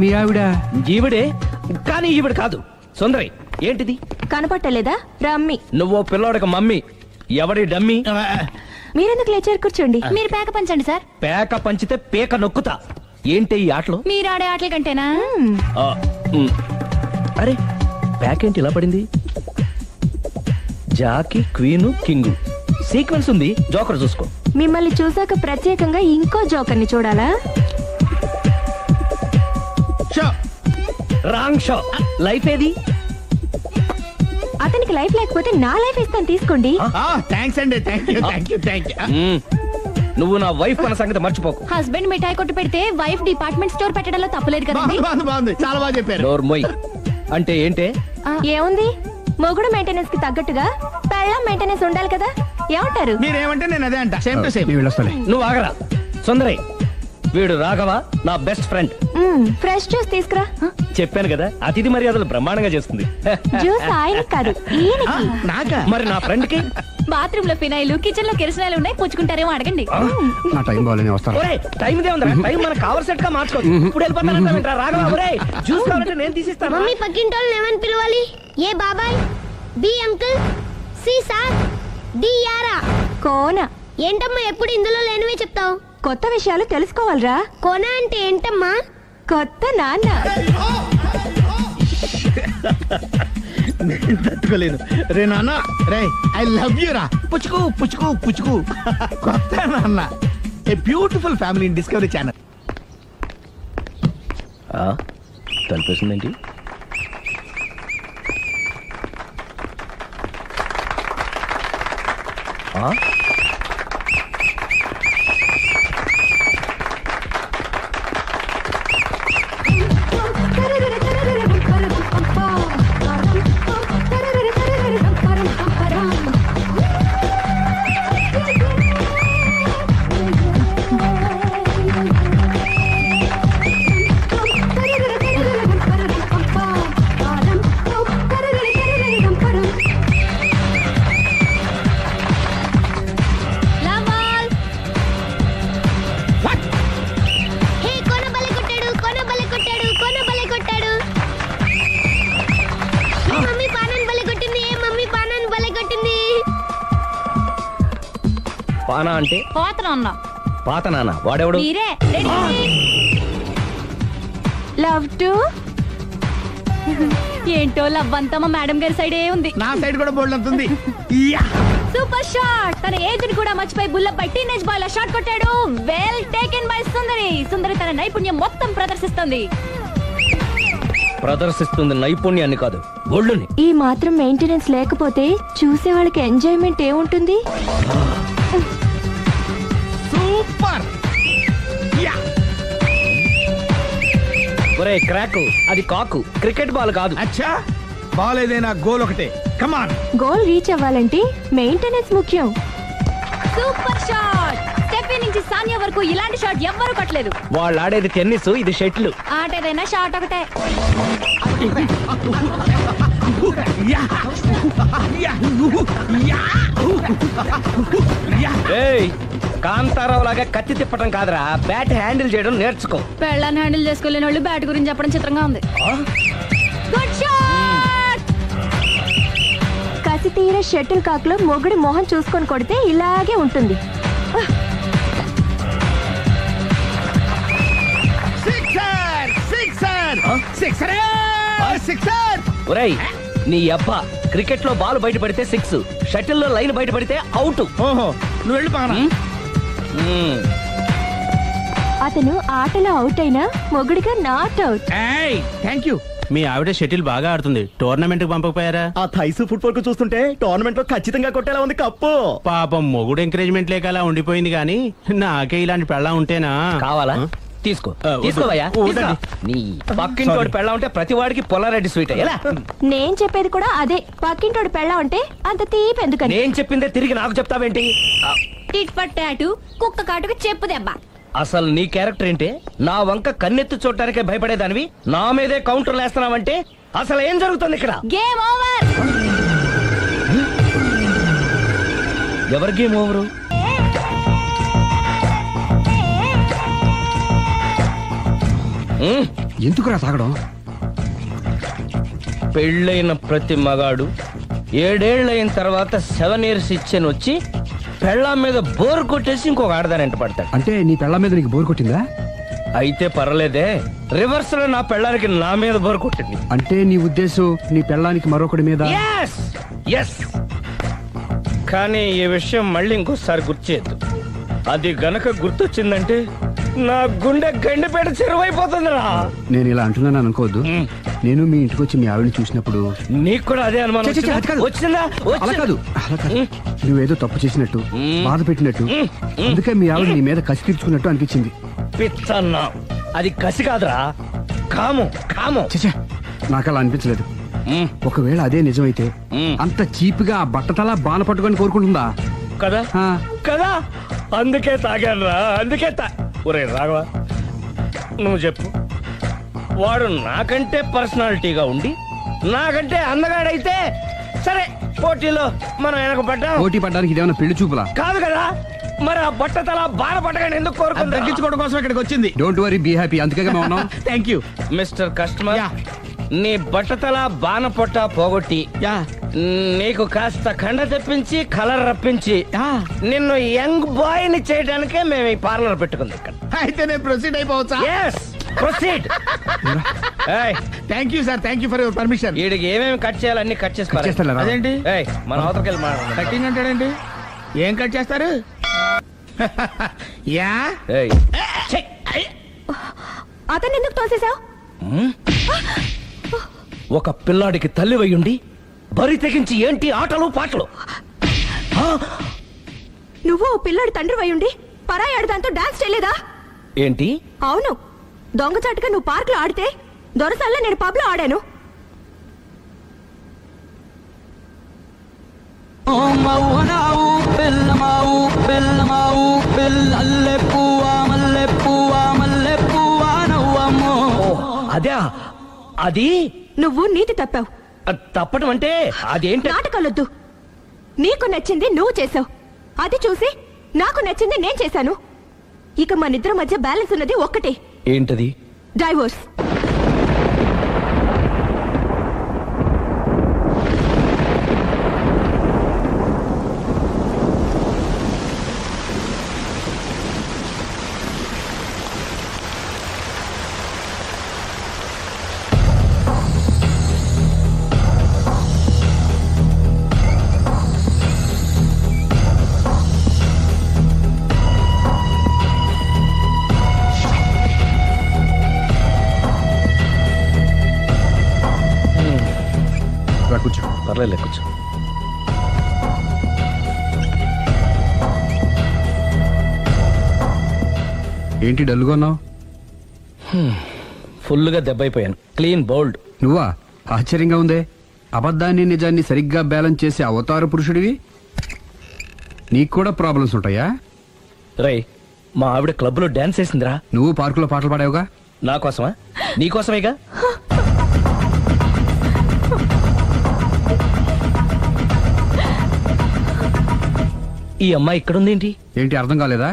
మీ ఆవిడ ఈవిడే, కానీ ఈవిడ కాదు. సుందరి, ఏంటిది? కనపట్టలేదా? రమ్మి. నువ్వు పిల్లోడికి మమ్మీ, ఎవడి డమ్మీ? మీరెందుకు లేచారు? కూర్చోండి. మీరు పేక పంచండి సార్. పేక పంచితే పేక నొక్కుతా. ఏంటి ఈ ఆటలు? మీరు ఆడే ఆటల కంటేనా? అరే, పేక ఏంటి ఇలా పడింది? జాకి, క్వీను, కింగు సీక్వెన్స్ ఉంది. జోకర్ చూసుకో. మిమ్మల్ని చూసాక ప్రత్యేకంగా ఇంకో జోకర్ని చూడాలా? Wrong show. లైఫ్ ఏది? అతనికి లైఫ్ లేకపోతే నా లైఫ్ ఇస్తాను, తీసుకోండి. థ్యాంక్స్ అండి. Thank you. నువ్వు నా వైఫ్ అన్న సంగతి మర్చిపోకు. హస్బెండ్ మిఠాయి కొట్టు పెడితే వైఫ్ డిపార్ట్మెంట్ స్టోర్ పెట్టడంలో తప్పలేదు కదండి. బాగుంది, చాలా బాగా చెప్పారు. నోరు మొయ్. అంటే ఏంటే? ఏముంది, మొగుడు మెయింటెనెన్స్ కి తగ్గట్టుగా పెళ్ళాం మెయింటెనెన్స్ ఉండాలి కదా. ఏమంటారు? మీరేమంటే నేను అదే అంట. Same to same. వీళ్ళొస్తాలే. నువ్వు ఆగరా. సుందరి, వీడు రాఘవ, నా బెస్ట్ ఫ్రెండ్. ఫ్రెష్ జ్యూస్ తీసుకురా. చెప్పాను కదా, అతిథి మర్యాదలు బ్రహ్మాండంగా చేస్తుంది. జ్యూస్ ఆయనకి కాదు, ఈయనకి. నాకా? మరి నా ఫ్రెండ్ కి? బాత్రూమ్ లో ఫినాయిల్, కిచెన్ లో కిరసనాయిలు ఉన్నాయి, పుచ్చుకుంటారేమో అడగండి. నా టైం బాగాలేని వస్తాను. ఒరే, టైం ఇదే ఉందిరా. టైం మనకు కవర్ సెట్ గా మార్చుకోవచ్చు. ఇప్పుడు వెళ్ళిపోతానంటా రాఘవ. ఒరే, జ్యూస్ కావాలంటే నేను తీసిస్తాను. మమ్మీ పక్కింటోళ్ళని ఏమని పిలవాలి? ఏ బాబాయ్, B uncle, C sir, D యారా. కోన. ఏంటమ్మా ఎప్పుడు ఇందులో లేనివే చెప్తావు? కొత్త విషయాలు తెలుసుకోవాలిరా. కోన అంటే ఏంటమ్మా? కొత్త నాన్న. నేను తట్టుకోలేను. రే నాన్న, రే ఐ లవ్ యూ రా. పుచ్చుకు పుచ్చుకు పుచ్చుకు. కొత్త నాన్న. A beautiful family in Discovery Channel. తలిపేసిందేంటి? హే కోన బలే కొట్టాడు, కోన బలే కొట్టాడు, కోన బలే కొట్టాడు. ఏ మమ్మీ పానాన్ని బలే కొట్టింది, ఏ మమ్మీ పానాన్ని బలే కొట్టింది. పానా అంటే పోత నాన్న. పాత నాన్న. వాడెవడు? మీరే. Love to. ఏంటో లవ్ అంతా మా మేడం గారి సైడే ఉంది. నా సైడ్ కూడా బోల్డ్ అంతుంది. Super shot. తన ఏజ్ ని కూడా మర్చిపోయి బుల్లపై టీనేజ్ బాయ్ లా షాట్ కొట్టాడు. Well taken by Sundari. Sundari తన నైపుణ్యం మొత్తం ప్రదర్శిస్తుంది. ప్రదర్శిస్తుంది నైపుణ్యాన్ని కాదు, ఒళ్ళుని. ఈ మాత్రం మెయింటెనెన్స్ లేకపోతే చూసే వాళ్ళకి ఎంజాయ్మెంట్ ఏముంటుంది? సూపర్. ఒరే క్రాకు, అది కాకు, క్రికెట్ బాల్ కాదు. అచ్చా, బాల్ ఏదైనా గోల్ ఒకటే. కమాన్. గోల్ రీచ్ అవ్వాలంటే మెయింటెనెన్స్ ముఖ్యం. Super shot. స్టెఫీ నుంచి సానియా వరకు ఇలాంటి షాట్ ఎవ్వరూ కొట్టలేదు. వాళ్ళు ఆడేది టెన్నిస్, ఇది షటిల్. ఆట ఏదైనా షాట్ ఒకటే. ఏయ్, కాంతారావు లాగా కత్తి తిప్పటం కాదురా, బ్యాట్ హ్యాండిల్ చేయడం నేర్చుకో. పెళ్ళాన్ని హ్యాండిల్ చేసుకోలేని వాళ్ళు బ్యాట్ గురించి చెప్పడం చిత్రంగా ఉంది. Good shot. కసి తీర షటిల్ కాక్ లో మొగుడి మొహం చూసుకొని కొడితే ఇలాగే ఉంటుంది. ఒరేయ్, నీ అబ్బా, క్రికెట్ లో బాల్ బయట పడితే 6, షటిల్ లో లైన్ బయట పడితే అవుట్. ఓహో, నువ్వు వెళ్ళి పానా. అతను ఆటలో అవుట్ అయినా మొగుడిగా నాట్ అవుట్. Thank you. మీ ఆవిడ షటిల్ బాగా ఆడుతుంది, టోర్నమెంట్ కి పంపకపోయారా? ఆ థైసు ఫుట్బాల్ కు చూస్తుంటే టోర్నమెంట్ లో ఖచ్చితంగా కొట్టేలా ఉంది కప్పు. పాపం మొగుడు ఎంకరేజ్మెంట్ లేక అలా ఉండిపోయింది గానీ నాకే ఇలాంటి పెళ్ళా ఉంటేనా. కావాలా? తీసుకో, వద్దు. తీసుకోవయ్యా. వద్దండి. నీ పక్కింటోడి పెళ్ళ ఉంటే ప్రతి వాడికి పొలారెడ్డి స్వీట్. ఎలా? నేను చెప్పేది కూడా అదే. పక్కింటోడు పెళ్ళా ఉంటే అంత తీపి ఎందుకని? నేను చెప్పిందే తిరిగి నాకు చెప్తావేంటి? టిట్ ఫర్ టాటూ, కుక్క కాటుకు చెప్పు దెబ్బ. అసలు నీ క్యారెక్టర్ ఏంటి? నా వంక కన్నెత్తి చూడటానికే భయపడేదానివి నా మీదే కౌంటర్ వేస్తున్నావంటే అసలు ఏం జరుగుతుంది ఇక్కడ? Game over. ఎవరి గేమ్ ఓవరు? ఎందుకురా తాగడం? పెళ్ళైన ప్రతి మగాడు 7 ఏళ్ళైన తర్వాత 7 years ఇచ్చాను వచ్చి పెళ్ళాం మీద బోర్ కొట్టేసి ఇంకొక ఆడదాని ఎంట పడతాడు. అంటే నీ పెళ్ళ మీద నీకు బోర్ కొట్టిందా? అయితే పర్లేదే, రివర్స్ లో నా పెళ్ళానికి నా మీద బోర్ కొట్టింది. అంటే నీ ఉద్దేశం నీ పెళ్ళానికి మరొకటి మీద? Yes! Yes! కానీ ఈ విషయం మళ్ళీ ఇంకోసారి గుర్తు చేయొద్దు. అది గనక గుర్తొచ్చిందంటే నా గుండె గండిపేట చెరువైపోతుందిరా. నేను ఇలా అంటున్నాను అనుకోవద్దు. నేను మీ ఇంటికి వచ్చి మీ ఆవిడని చూసినప్పుడు నీకు కూడా అదే అనుమానం ఛే, ఛే, ఛే, అది కాదు. వచ్చిందా? అలా కాదు, అలా కాదు. నువ్వేదో తప్పు చేసినట్టు, బాధ పెట్టినట్టు, అందుకే మీ ఆవిడ నీ మీద కసి తీర్చుకున్నట్టు అనిపించింది. పిచ్చన్నా, అది కసి కాదురా, కాము కాము. ఛే, నాకు అలా అనిపించలేదు. ఒకవేళ అదే నిజమైతే అంత చీప్ గా ఆ బట్టతలా బాణ పట్టుకొని కోరుకుంటుందా? కదా ఆ. కదా, అందుకే తాగాను రా, అందుకే ఒరే రాఘవ, నువ్వు చెప్పు, వాడు నాకంటే పర్సనాలిటీగా ఉండి నాకంటే అందగాడైతే సరే, పోటీలో మనం వెనక పడ్డాం. పోటీ పడ్డానికి ఇదేమన్నా పెళ్లి చూపులా? కాదు కదా, మరి ఆ బట్టతల బాణ పట్టగానే ఎందుకు కోరుకుందా? తగ్గించుకోవడం కోసం ఇక్కడికి వచ్చింది. Don't worry, be happy. అందుకే మేము ఉన్నాం. Thank you. Mister customer, yeah. నీ బట్టతల బాణ పొట్ట పోగొట్టి యా. నీకు కాస్త కండ తెప్పించి కలర్ రప్పించి యా. నిన్ను యంగ్ బాయ్ ని చేయడానికే మేము ఈ పార్లర్ పెట్టుకుంది ఇక్కడ. అయితే నేను ప్రొసీడ్ అయిపోవచ్చా? Yes, proceed. ఏయ్, thank you sir, thank you for your permission. వీడికి ఏమేమి కట్ చేయాలి అన్ని కట్ చేసి పారేయ్. చేస్తానురా. అదేంటి ఏయ్, మన అవతలకి వెళ్ళి మాట్లాడదాం. కటింగ్ అంటాడండి? ఏం కట్ చేస్తారు? యా. ఏయ్, ఛీ. అతన్ని ఎందుకు తోసేశావు? ఒక పిల్లాడికి తల్లి వయ్యుండి బరి తెగించి ఏంటి ఆటలు పాటలు? నువ్వు ఓ పిల్లాడి తండ్రి వయ్యుండి పరాయి ఆడదాంతో డాన్స్ చేయలేదా? ఏంటి? అవును, దొంగచాటుగా నువ్వు పార్క్ లో ఆడితే దొరసల్లా నేను పబ్ లో ఆడాను. అదే అది నువ్వు నీతి తప్పావు. తప్పటం అంటే అదేంటి? నాటకాలొద్దు. నీకు నచ్చింది నువ్వు చేసావు, అది చూసి నాకు నచ్చింది నేను చేశాను. ఇక మన ఇద్దరి మధ్య బ్యాలెన్స్ ఉన్నది ఒక్కటే, ఏంటది? డైవోర్స్. కూర్చో. పర్లేదు, కూర్చో. ఏంటి డల్గా ఉన్నావు? ఫుల్గా దెబ్బైపోయాను. Clean bowled. నువ్వా? ఆశ్చర్యంగా ఉందే. అబద్ధాన్ని నిజాన్ని సరిగ్గా బ్యాలెన్స్ చేసే అవతార పురుషుడివి. నీకు కూడా ప్రాబ్లమ్స్ ఉంటాయా? రై, మా ఆవిడ క్లబ్ లో డాన్స్ వేసిందిరా. నువ్వు పార్కులో పాటలు పాడావుగా? నా కోసమా? నీకోసమేగా. ఈ అమ్మాయి ఇక్కడుందేంటి? ఏంటి అర్థం కాలేదా?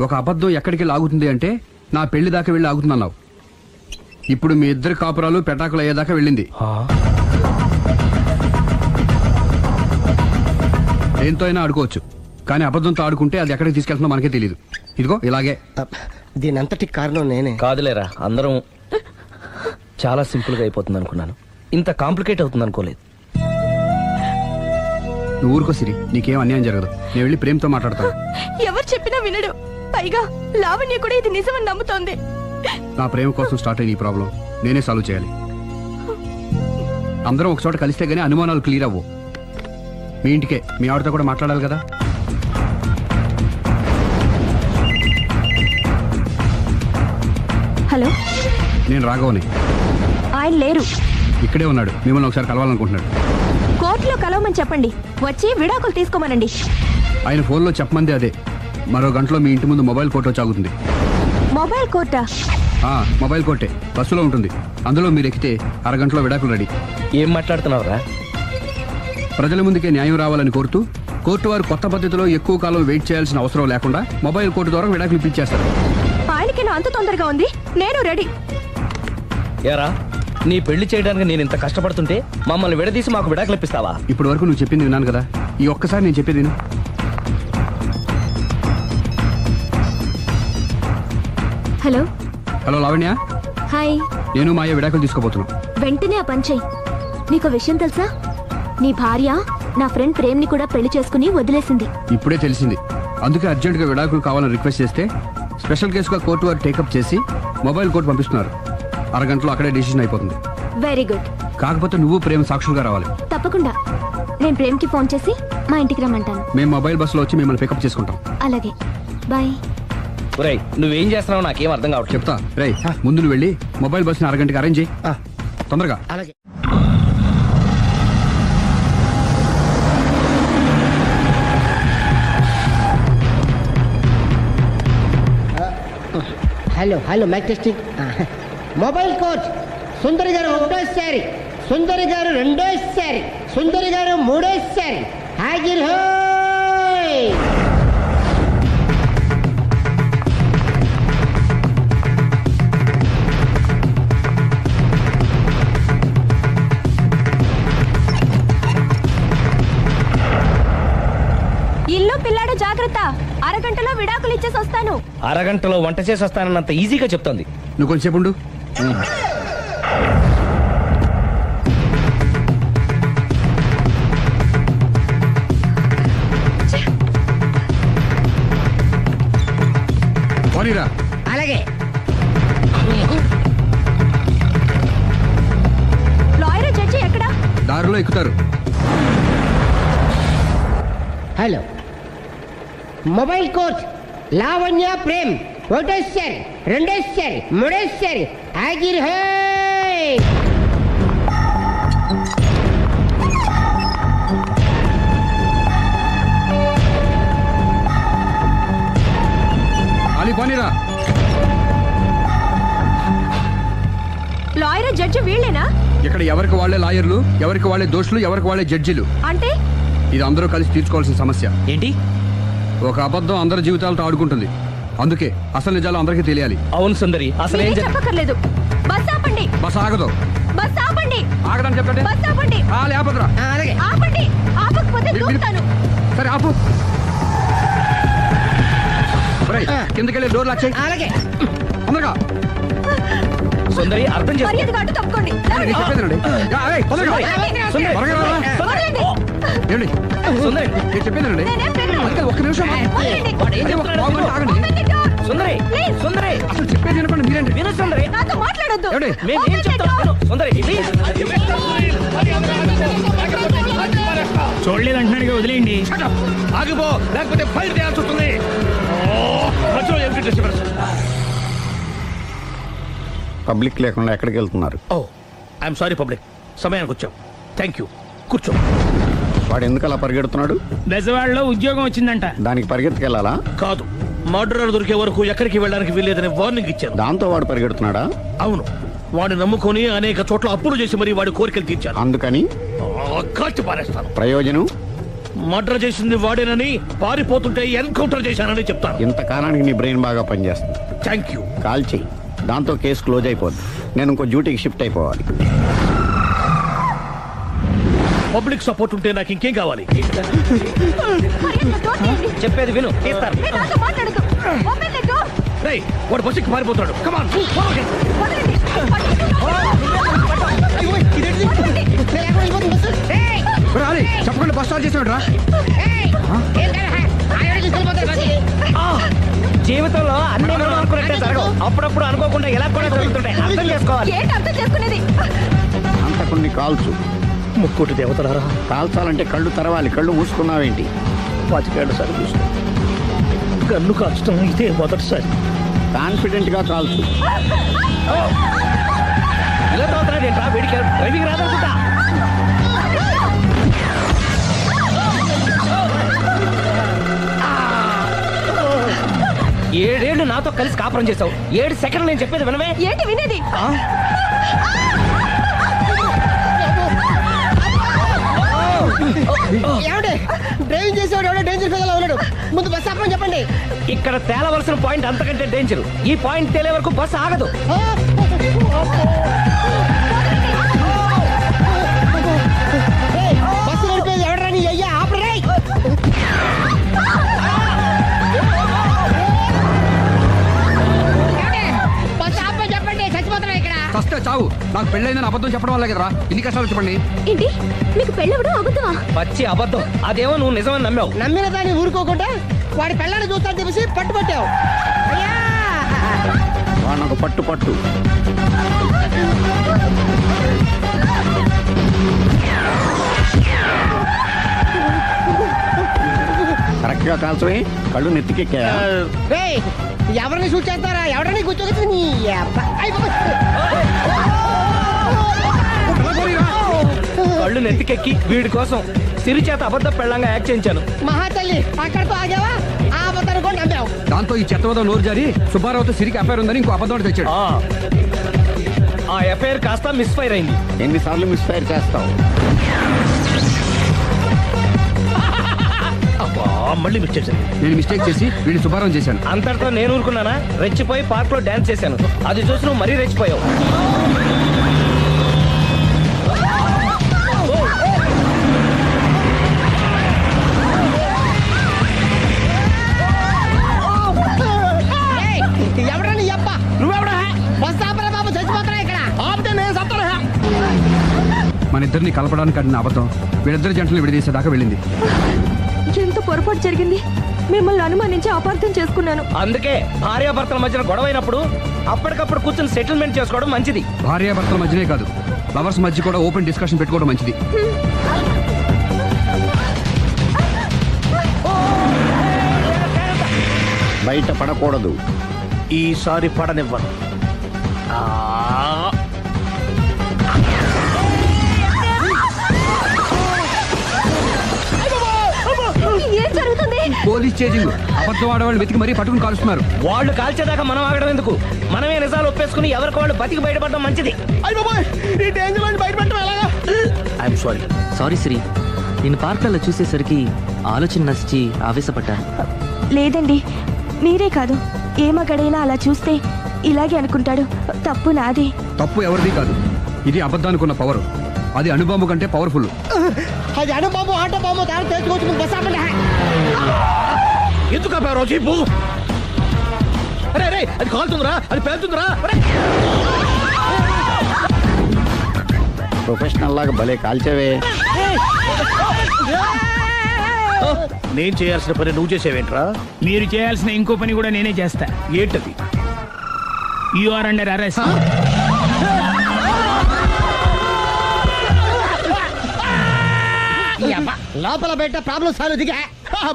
ఒక అబద్ధం ఎక్కడికి లాగుతుంది అంటే నా పెళ్లి దాకా వెళ్ళి ఆగుతుందన్నావు. ఇప్పుడు మీ ఇద్దరు కాపురాలు పెటాకులు అయ్యేదాకా వెళ్ళింది. దేంతో అయినా ఆడుకోవచ్చు, కానీ అబద్ధంతో ఆడుకుంటే అది ఎక్కడికి తీసుకెళ్తుందో మనకే తెలియదు. ఇదిగో ఇలాగే. దీనంతటి కారణం నేనే. కాదులేరా, అందరం చాలా సింపుల్ గా అయిపోతుంది అనుకున్నాను. ఇంత కాంప్లికేట్ అవుతుంది అనుకోలేదు. నువ్వు ఊరుకో సిరి, నీకేం అన్యాయం జరగదు. నేను వెళ్ళి ప్రేమతో మాట్లాడతాను. ఎవరు చెప్పినా వినడు. పైగా లావణ్య కూడా ఇది నిజమని నమ్ముతోంది. నా ప్రేమ కోసం స్టార్ట్ అయిన ఈ ప్రాబ్లం నేనే సాల్వ్ చేయాలి. అందరం ఒక చోట కలిస్తే గానీ అనుమానాలు క్లియర్ అవ్వు. మీ ఇంటికే, మీ ఆవిడతో కూడా మాట్లాడాలి కదా. హలో, నేను రాఘవని. ఆయన లేరు. ఇక్కడే ఉన్నాడు, మిమ్మల్ని ఒకసారి కలవాలనుకుంటున్నాడు. కోర్టులో కలవమని చెప్పండి, వచ్చి విడాకులు తీసుకోమనండి. ఆయన ఫోన్లో చెప్పమంది అదే. మరో గంటలో మీ ఇంటి ముందు మొబైల్ కోర్టు వచ్చి ఆగుతుంది. మొబైల్ కోర్టా? మొబైల్ కోర్టే, బస్సులో ఉంటుంది. అందులో మీరు ఎక్కితే అరగంటలో విడాకులు రెడీ. ఏం మాట్లాడుతున్నావురా? ప్రజల ముందుకే న్యాయం రావాలని కోరుతూ కోర్టు వారు కొత్త పద్ధతిలో ఎక్కువ కాలం వెయిట్ చేయాల్సిన అవసరం లేకుండా మొబైల్ కోర్టు ద్వారా విడాకులు ఇప్పించేస్తారు. ఆయనకి నా అంత తొందరగా ఉంది, నేను రెడీ. ఏరా నీ పెళ్లి చేయడానికి నేను ఇంత కష్టపడుతుంటే మమ్మల్ని విడదీసి మాకు విడాకులు ఇప్పిస్తావా? ఇప్పటి వరకు నువ్వు చెప్పింది విన్నాను కదా, ఈ ఒక్కసారి నేను చెప్పేది విను. Hello hello Lavanya, hi. నేను మాయ విడాకులు తీసుకోబోతున్నాం. వెంటనే ఆ పని చెయ్యి. నీకు విషయం తెలుసా? నీ భార్య నా ఫ్రెండ్ ప్రేమ్ని కూడా పెళ్లి చేసుకుని వదిలేసింది. ఇప్పుడే తెలిసింది. అందుకే అర్జెంటుగా విడాకులు కావాలని రిక్వెస్ట్ చేస్తే స్పెషల్ కేసుగా కోర్టు వారు టేకప్ చేసి మొబైల్ కోర్టు పంపిస్తున్నారు. అరగంటలో అక్కడే డిసిషన్ అయిపోతుంది. Very good. కాకపోతే నువ్వు ప్రేమ సాక్షులుగా రావాలి. తప్పకుండా. నేను ప్రేమ్కి ఫోన్ చేసి మా ఇంటికి రమ్మంటాను. మేము మొబైల్ బస్సులో వచ్చి మిమ్మల్ని పికప్ చేసుకుంటాం. అలాగే, బాయ్. ఒరేయ్ నువ్వేం చేస్తున్నావు నాకేం అర్థం కావట్లేదు. చెప్తా. రేయ్ ముందు నువ్వు వెళ్ళి మొబైల్ బస్సుని అరగంటకి అరేంజ్ చేయి. తొందరగా. అలాగే. Hello hello mic testing. Mobile coach Sundari garu ఒకటోసారి, సుందరి గారు రెండోసారి, సుందరి గారు మూడోసారి. హాజిర్ హోయ్. ఇల్లు పిల్లాడు జాగ్రత్త. అరగంటలో విడాకులు ఇచ్చేసి వస్తాను. అరగంటలో వంట చేసి వస్తానన్నంత ఈజీగా చెప్తోంది. నువ్వు కొంచెంసేపు ఉండు. పోనీరా. అలాగే. లాయర్ జడ్జి ఎక్కడా? దారిలో ఎక్కుతారు. Hello mobile coach Lavanya Prem ఒకటోసారి, రెండోసారి, మూడోసారి. హాజిర్ హోయ్. అలీ పోనీరా. లాయర్ జడ్జి వీళ్ళేనా? ఇక్కడ ఎవరికి వాళ్ళే లాయర్లు, ఎవరికి వాళ్ళే దోషులు, ఎవరికి వాళ్ళే జడ్జిలు. అంటే ఇది అందరూ కలిసి తీర్చుకోవాల్సిన సమస్య. ఏంటి? ఒక అబద్ధం అందరి జీవితాలతో ఆడుకుంటుంది. అందుకే అసలు నిజాలు అందరికీ తెలియాలి. అవును సుందరి, అసలు ఏం మీరేం చెప్పక్కర్లేదు. బస్ ఆపండి. బస్ ఆగదు. బస్ ఆపండి. ఆగదని చెప్పండి. బస్ ఆపండి. లేపదురా. అలాగే. ఆపండి. ఆపకపోతే దూకుతాను. సరే ఆపు. ఒరేయ్, కిందకెళ్ళి డోర్ లాక్ చేయి. అలాగే. తొందరగా. సుందరి అర్థం చేసుకో. మర్యాదగా అడ్డు తప్పుకోండి. నేను చెప్పేదేనండి. తొందరగా. సుందరి. త్వరగా రారా. వదలండి. ఏమండి? సుందరి. నేను చెప్పేదేనండి. నేనేం పెట్టను. అందుకే ఒక్క నిమిషం. వదలండి. అదే ఒక పావు గంట ఆగండి. Open the door. Sundari. Please. సుందరి. అసలు చెప్పేది వినపండి మీరేంటి? విను సుందరి. నాతో మాట్లాడొద్దు. ఏమండి? మేము ఏం Open the చెప్తాం door. విను. సుందరి ప్లీజ్. చూడలేదు అంటున్నాడు, వదిలేయండి. ఆగిపో, లేకపోతే ఫైర్ చేయాల్సి వస్తుంది. పబ్లిక్ లేకుండా ఎక్కడికి వెళ్తున్నారు? ఓ ఐఎమ్ సారీ పబ్లిక్, సమయానికి వచ్చాం. Thank you. కూర్చో. వాడు ఎందుకు అలా పరిగెడుతున్నాడు? బెజవాడలో ఉద్యోగం వచ్చిందంట. దానికి పరిగెత్తుకెళ్ళాలా? కాదు, మర్డరర్ దొరికే వరకు ఎక్కడికి వెళ్ళడానికి వీల్లేదని వార్నింగ్ ఇచ్చాను. దాంతో వాడు పరిగెడుతున్నాడా? అవును, వాడిని నమ్ముకొని అనేక చోట్ల అప్పులు చేసి మరి వాడి కోరికలు తీర్చాను. అందుకని కాల్చి పారేస్తాను. ప్రయోజనం? మర్డర్ చేసింది వాడేనని, పారిపోతుంటే ఎన్కౌంటర్ చేశానని చెప్తాను. ఇంతకాలానికి నీ బ్రెయిన్ బాగా పనిచేస్తుంది. Thank you. కాల్ చెయ్యి, దాంతో కేసు క్లోజ్ అయిపోద్ది. నేను ఇంకో డ్యూటీకి షిఫ్ట్ అయిపోవాలి. పబ్లిక్ సపోర్ట్ ఉంటే నాకు ఇంకేం కావాలి? మర్యాదగా door తీయండి. చెప్పేది విను. తీస్తాను. మీరు నాతో మాట్లాడొద్దు. Open the door. రేయ్, వాడు బస్సుకి పారిపోతాడు. కమాన్. వదలండి. వదలండి. ఒరేయ్, అలీ, చెప్పకుండా బస్ స్టార్ట్ చేసాడు రా. జీవితంలో అన్ని మనం అనుకున్నట్టే జరగవు. అప్పుడప్పుడు అనుకోకుండా ఎలా కూడా జరుగుతుంటాయి. అర్థం చేసుకోవాలి. ఏంటి అర్థం చేసుకునేది? అంత కొన్ని కాల్సు. ముక్కోటి దేవతలారా, కాల్చాలంటే కళ్ళు తెరవాలి. కళ్ళు మూసుకున్నావేంటి? 25 సార్లు చూసుకో. గన్ను కాల్చడం ఇదే మొదటిసారి. కాన్ఫిడెంట్ గా కాల్చు. ఇలా తోతున్నాడు ఏంట్రా? వీడికి డ్రైవింగ్ రాదనుకుంటా. ఏడేళ్లు నాతో కలిసి కాపురం చేసావు. 7 సెకండ్లు నేను చెప్పేది వినవే. ఏంటి వినేది? ఏమండి, డ్రైవింగ్ చేసేవాడు ఎవడో డేంజర్ ఫీల్ ఉన్నాడు. ముందు బస్ ఆపమని చెప్పండి. ఇక్కడ తేలవలసిన పాయింట్ అంతకంటే డేంజర్. ఈ పాయింట్ తేలే వరకు బస్సు ఆగదు. బస్సు నడిపేది ఎవడరా నీ అయ్యా ఆపరే బస్సు ఆపని చెప్పండి చచ్చిపోతున్నా ఇక్కడ ఫస్ట్ చావు నాకు పెళ్ళైందని అబద్ధం చెప్పడం వల్ల కదరా ఇన్ని కష్టాలు చెప్పండి. ఏంటి మీకు పెళ్ళవడం అబద్ధమా? పచ్చి అబద్ధం. అదేమో నువ్వు నిజమని నమ్మావు. నమ్మిన దాన్ని ఊరుకోకుండా వాడి పిల్లని చూస్తాను తెలిసి పట్టుబట్టావు అయ్యా. వాళ్ళకు పట్టు పట్టు. కరెక్ట్ గా కాల్చవి కళ్ళు నెత్తికెక్కా. రేయ్, ఎవరిని షూట్ చేస్తారా? ఎవరిని కూర్చోగచ్చు నీ అబ్బా. అయ్ బాబోయ్. కళ్ళు నెత్తికెక్కి వీడి కోసం సిరి చేత అబద్ధ పెళ్ళంగా యాక్ట్ చేయించాను. మహాతల్లి అక్కడితో ఆగావా? ఆ అబద్ధాన్ని కూడా నమ్మావు. దాంతో ఈ చెత్తవద నోరు జారి సుబ్బారావుతో సిరికి అఫైర్ ఉందని ఇంకో అబద్ధం ఒకటి తెచ్చాడు. ఆ ఎఫ్ఐఆర్ కాస్త మిస్ఫైర్ అయింది. ఎన్నిసార్లు మిస్ఫైర్ చేస్తావు? మళ్ళీ మిస్ చేశాను. నేను మిస్టేక్ చేసి వీడిని సుబ్బారావు చేశాను. అంతటితో నేను ఊరుకున్నానా? రెచ్చిపోయి పార్క్ లో డాన్స్ చేశాను. అది చూసి నువ్వు మరీ రెచ్చిపోయావు. ఏయ్, ఎవరా నీ అబ్బ? నువ్వెవడా? బస్ ఆపరా బాబు, చచ్చిపోతారా ఇక్కడ. ఆపితే నేను సత్తారా? మన ఇద్దరిని కలపడానికి ఆడిన అబద్ధం వీళ్ళిద్దరి జంటలు విడదీసేదాకా వెళ్ళింది. ఎంత పొరపాటు జరిగింది. మిమ్మల్ని అనుమానించి అపార్థం చేసుకున్నాను. అందుకే భార్యాభర్తల మధ్యన గొడవ అయినప్పుడు అప్పటికప్పుడు కూర్చొని సెటిల్మెంట్ చేసుకోవడం మంచిది. భార్యాభర్తల మధ్యనే కాదు, లవర్స్ మధ్య కూడా ఓపెన్ డిస్కషన్ పెట్టుకోవడం మంచిది. బయట పడకూడదు. ఈసారి పడనివ్వను. ఏం జరుగుతుంది? Police chasing. అబద్ధం ఆడవాళ్ళు వెతికి మరీ పట్టుకుని కాలుస్తున్నారు. వాళ్ళు కాల్చేదాకా మనం ఆగడం ఎందుకు? మనమే నిజాలు ఒప్పేసుకుని ఎవరికి వాళ్ళు బతికి బయటపడడం మంచిది. అయ్య బాబాయ్, ఈ డేంజర్ నుంచి బయటపెట్టడం ఎలాగా? I'm sorry. సారీ సిరి, నేను పార్కులలో చూసేసరికి ఆలోచన నచ్చి ఆవేశపడ్డాను. లేదండి, మీరే కాదు, ఏ మగాడైనా అలా చూస్తే ఇలాగే అనుకుంటాడు. తప్పు నాది. తప్పు ఎవరిది కాదు. ఇది అబద్ధానికి ఉన్న పవర్. అది అణుబాంబు కంటే పవర్ఫుల్. అది అణుబాంబు ఆటో బాంబు తయారు చేసుకోవచ్చు. ముందు బస్ ఆపండి. ఎందుకు ఆపావు రోజు? అరే అది కాలుతుందిరా, అది పేలుతుందిరా. ప్రొఫెషనల్ లాగా భలే కాల్చేవే. నేను చేయాల్సిన పని నువ్వు చేసేవేంట్రా? మీరు చేయాల్సిన ఇంకో పని కూడా నేనే చేస్తా. ఏంటది? You are under arrest. లోపల బయట ప్రాబ్లం సాల్వ్ దిగా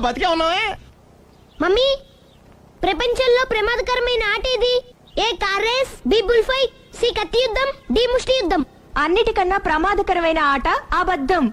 బతికే ఉన్నావే. మమ్మీ, ప్రపంచంలో ప్రమాదకరమైన ఆట ఇది. A car race, B bull fight, C కత్తి యుద్ధం, డి ముష్టి యుద్ధం. అన్నిటికన్నా ప్రమాదకరమైన ఆట అబద్ధం.